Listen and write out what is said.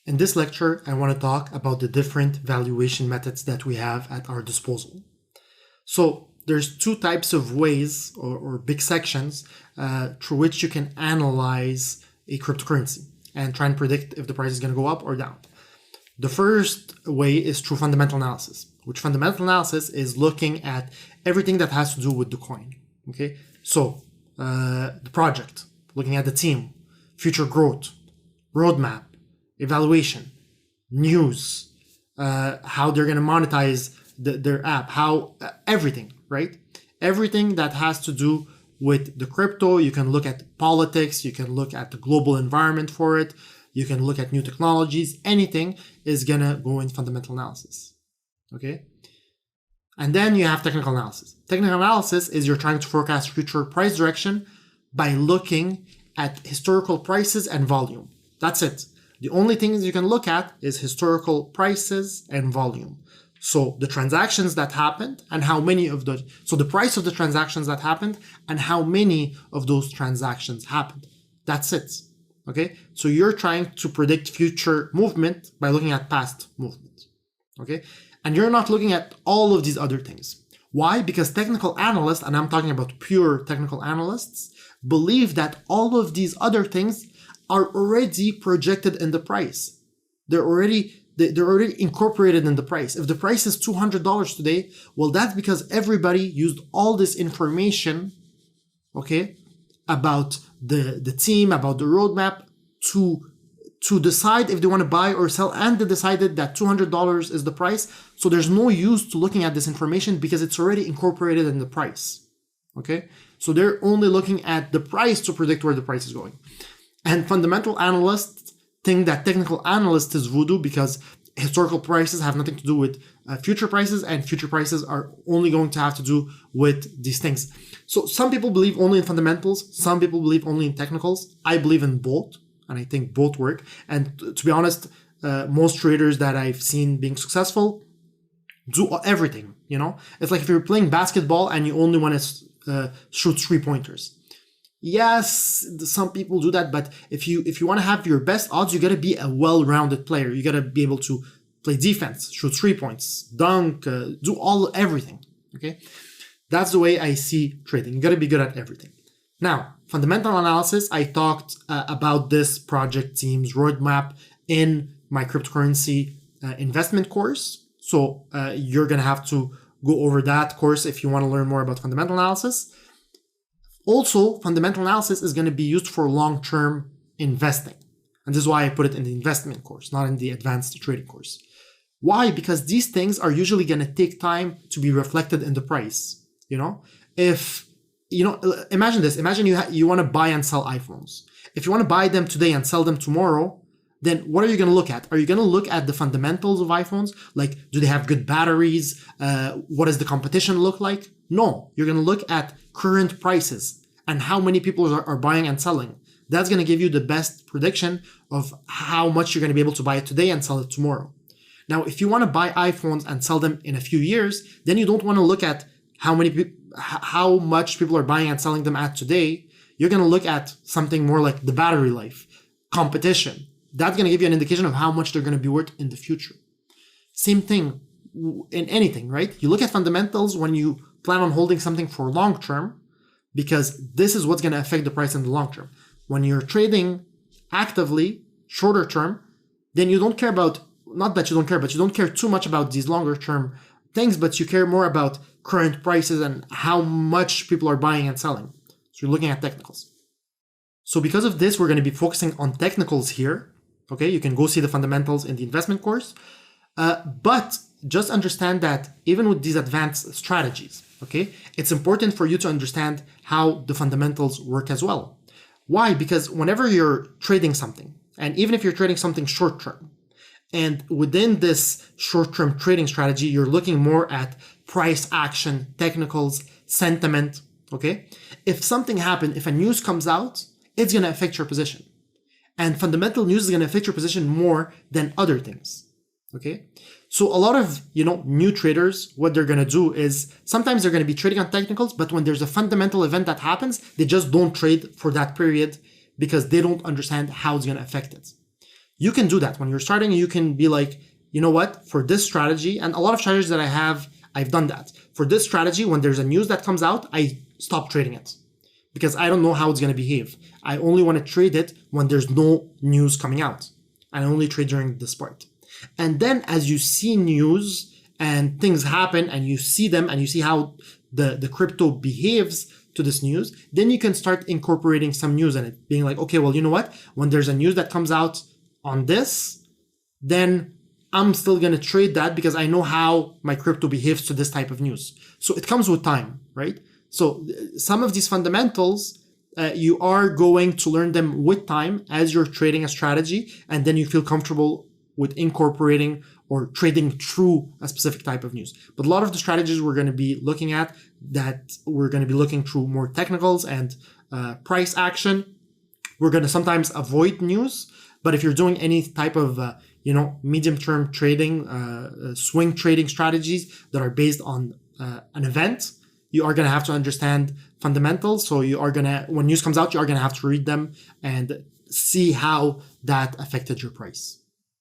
In this lecture, I want to talk about the different valuation methods that we have at our disposal. So there's two types of ways or big sections through which you can analyze a cryptocurrency and try and predict if the price is going to go up or down. The first way is through fundamental analysis, which fundamental analysis is looking at everything that has to do with the coin. Okay, so the project, looking at the team, future growth, roadmap, evaluation, news, how they're going to monetize their app, how everything, right? Everything that has to do with the crypto. You can look at politics, you can look at the global environment for it, you can look at new technologies. Anything is going to go in fundamental analysis. Okay. And then you have technical analysis. Technical analysis is you're trying to forecast future price direction by looking at historical prices and volume. That's it. The only things you can look at is historical prices and volume. So the transactions that happened and how many of those, so the price of the transactions that happened and how many of those transactions happened. That's it. Okay. So you're trying to predict future movement by looking at past movement. Okay. And you're not looking at all of these other things. Why? Because technical analysts, and I'm talking about pure technical analysts, believe that all of these other things are already projected in the price. They're already incorporated in the price. If the price is $200 today, well, that's because everybody used all this information, okay, about the team, about the roadmap to decide if they want to buy or sell, and they decided that $200 is the price. So there's no use to looking at this information because it's already incorporated in the price. Okay, so they're only looking at the price to predict where the price is going. And fundamental analysts think that technical analyst is voodoo because historical prices have nothing to do with future prices, and future prices are only going to have to do with these things. So some people believe only in fundamentals, some people believe only in technicals. I believe in both, and I think both work. And to be honest, most traders that I've seen being successful do everything. You know, it's like if you're playing basketball and you only want to shoot 3-pointers. Yes, some people do that, but if you want to have your best odds, you got to be a well-rounded player. You got to be able to play defense, shoot 3 points, dunk, do everything. Okay, that's the way I see trading. You got to be good at everything. Now, fundamental analysis, I talked about this project team's roadmap in my cryptocurrency investment course. So you're going to have to go over that course if you want to learn more about fundamental analysis. Also, fundamental analysis is going to be used for long-term investing. And this is why I put it in the investment course, not in the advanced trading course. Why? Because these things are usually going to take time to be reflected in the price. You know, imagine this. Imagine you want to buy and sell iPhones. If you want to buy them today and sell them tomorrow, then what are you going to look at? Are you going to look at the fundamentals of iPhones? Like, do they have good batteries? What does the competition look like? No, you're going to look at current prices and how many people are buying and selling. That's going to give you the best prediction of how much you're going to be able to buy it today and sell it tomorrow. Now, if you want to buy iPhones and sell them in a few years, then you don't want to look at how much people are buying and selling them at today. You're going to look at something more like the battery life, competition. That's going to give you an indication of how much they're going to be worth in the future. Same thing in anything, right? You look at fundamentals when you plan on holding something for long term, because this is what's going to affect the price in the long term. When you're trading actively, shorter term, then you don't care about, not that you don't care, but you don't care too much about these longer term things, but you care more about current prices and how much people are buying and selling. So you're looking at technicals. So because of this, we're going to be focusing on technicals here. Okay, you can go see the fundamentals in the investment course. But just understand that even with these advanced strategies, okay, it's important for you to understand how the fundamentals work as well. Why? Because whenever you're trading something, and even if you're trading something short term, and within this short-term trading strategy, you're looking more at price action, technicals, sentiment, okay? If something happened, if a news comes out, it's going to affect your position. And fundamental news is going to affect your position more than other things, okay? So a lot of, new traders, what they're going to do is sometimes they're going to be trading on technicals, but when there's a fundamental event that happens, they just don't trade for that period because they don't understand how it's going to affect it. You can do that when you're starting. You can be like, you know what, for this strategy, and a lot of strategies that I have, I've done that. For this strategy, when there's a news that comes out, I stop trading it because I don't know how it's going to behave. I only want to trade it when there's no news coming out. I only trade during this part. And then as you see news and things happen and you see them and you see how the crypto behaves to this news, then you can start incorporating some news in it, being like, okay, well, you know what? When there's a news that comes out on this, then I'm still going to trade that because I know how my crypto behaves to this type of news. So it comes with time, right? So some of these fundamentals, you are going to learn them with time as you're trading a strategy, and then you feel comfortable with incorporating or trading through a specific type of news. But a lot of the strategies we're going to be looking at, that we're going to be looking through more technicals and price action. We're going to sometimes avoid news, but if you're doing any type of medium-term trading, swing trading strategies that are based on an event, you are going to have to understand fundamentals. So you are going to, when news comes out, you are going to have to read them and see how that affected your price.